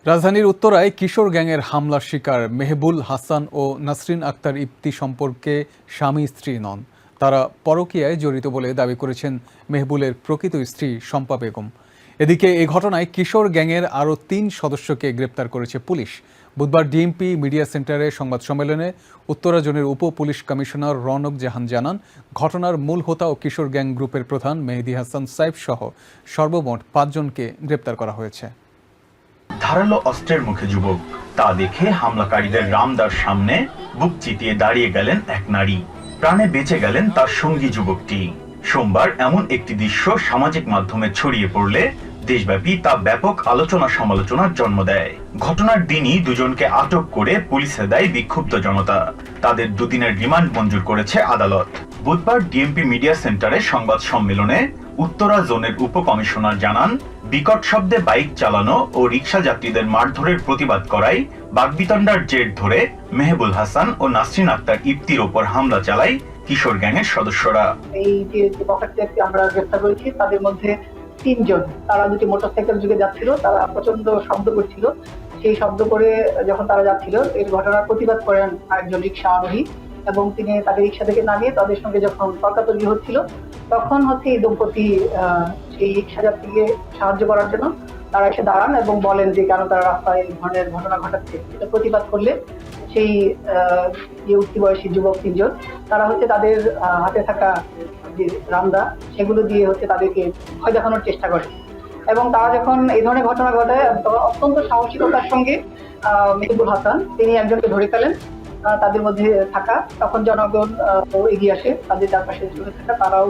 রাজধানীর উত্তরায় কিশোর গ্যাংয়ের হামলার শিকার মেহবুল হাসান ও নাসরিন আক্তার ইপ্তি সম্পর্কে স্বামী স্ত্রী নন। তারা পরকীয়ায় জড়িত বলে দাবি করেছেন মেহবুলের প্রকৃত স্ত্রী শম্পা বেগম। এদিকে এই ঘটনায় কিশোর গ্যাংয়ের আরও ৩ সদস্যকে গ্রেপ্তার করেছে পুলিশ। বুধবার ডিএমপি মিডিয়া সেন্টারে সংবাদ সম্মেলনে উত্তরা জোনের উপ পুলিশ কমিশনার রৌনক জাহান জানান, ঘটনার মূল হোতা ও কিশোর গ্যাং গ্রুপের প্রধান মেহেদী হাসান সাইফ সহ সর্বমোট ৫ জনকে গ্রেপ্তার করা হয়েছে। ধারালো অস্ত্রের মুখে যুবক, তা দেখে হামলাকারীদের রামদার সামনে বুক চিতিয়ে দাঁড়িয়ে গেলেন এক নারী। প্রাণে বেঁচে গেলেন তার সঙ্গী যুবকটি। সোমবার এমন একটি দৃশ্য সামাজিক মাধ্যমে ছড়িয়ে পড়লে দেশব্যাপী তা ব্যাপক আলোচনা সমালোচনার জন্ম দেয়। ঘটনার দিনই দুজনকে আটক করে পুলিশে দেয় বিক্ষুব্ধ জনতা। তাদের দুদিনের রিমান্ড মঞ্জুর করেছে আদালত। বুধবার ডিএমপি মিডিয়া সেন্টারে সংবাদ সম্মেলনে উত্তরা জোনের উপকমিশনার জানান, বিকট শব্দে বাইক চালানো ও রিকশা যাত্রীদের মারধরের প্রতিবাদ করায় বাগবিতণ্ডার জের ধরে মেহবুল হাসান ও নাসরিন আক্তার ইপ্তির ওপর হামলা চালায় কিশোর গ্যাংয়ের সদস্যরা। এই যে পকেটকে আমরা গ্রেফতার করেছি, তাদের মধ্যে ৩ জন, তারা দুটি মোটরসাইকেল যুগে যাচ্ছিল। তারা প্রচন্ড শব্দ করছিল। সেই শব্দ করে যখন তারা যাচ্ছিল, এই ঘটনার প্রতিবাদ করেন একজন রিকশা আরোহী এবং তিনি তাদের রিকশা থেকে নামিয়ে তাদের সঙ্গে যখন তর্কাতর্কি হচ্ছিল, তখন এই দম্পতি সেই রিকশা যাত্রীকে সাহায্য করার জন্য তারা এসে দাঁড়ান এবং বলেন যে কেন তারা রাস্তায় এই ধরনের ঘটনা ঘটাচ্ছে। এটা প্রতিবাদ করলে সেই উঠতি বয়সী যুবক ৩ জন, তারা তাদের হাতে থাকা যে রামদা, সেগুলো দিয়ে তাদেরকে ভয় দেখানোর চেষ্টা করে এবং তারা যখন এই ধরনের ঘটনা ঘটায় তখন অত্যন্ত সাহসিকতার সঙ্গে মেহবুল হাসান তিনি একজনকে ধরে ফেলেন তাদের মধ্যে থাকা। তখন জনগণ এগিয়ে আসে, তাদের চারপাশে থাকা তারাও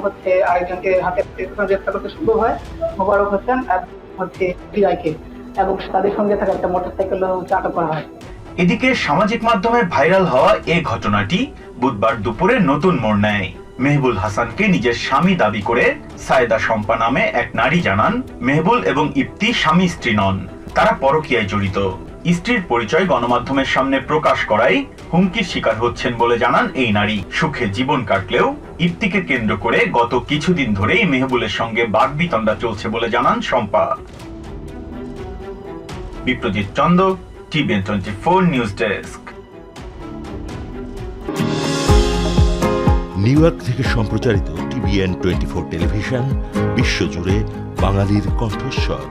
আরেকজনকে হাতে গ্রেফতার করতে সম্ভব হয়। মোবারক হোসেন বিরাইকে এবং তাদের সঙ্গে থাকা একটা মোটরসাইকেল আটক করা হয়। এদিকে সামাজিক মাধ্যমে ভাইরাল হওয়া এই ঘটনাটি বুধবার দুপুরে নতুন মোড় নেয়। মেহবুল হাসানকে নিজের স্বামী দাবি করে সায়েদা শম্পা নামে এক নারী জানান, মেহবুল এবং ইপ্তি স্বামী স্ত্রী নন, তারা পরকীয়ায় জড়িত। স্ত্রীর পরিচয় গণমাধ্যমের সামনে প্রকাশ করায় হুমকির শিকার হচ্ছেন বলে জানান এই নারী। সুখে জীবন কাটলেও ইপ্তিকে কেন্দ্র করে গত কিছুদিন ধরেই মেহবুলের সঙ্গে বাগবিতণ্ডা চলছে বলে জানান Shampa. Biprajit Chanda, TVN 24 news desk. New York থেকে সম্প্রচারিত টিভিএন 24 টেলিভিশন বিশ্বজুড়ে বাঙালির কণ্ঠস্বর।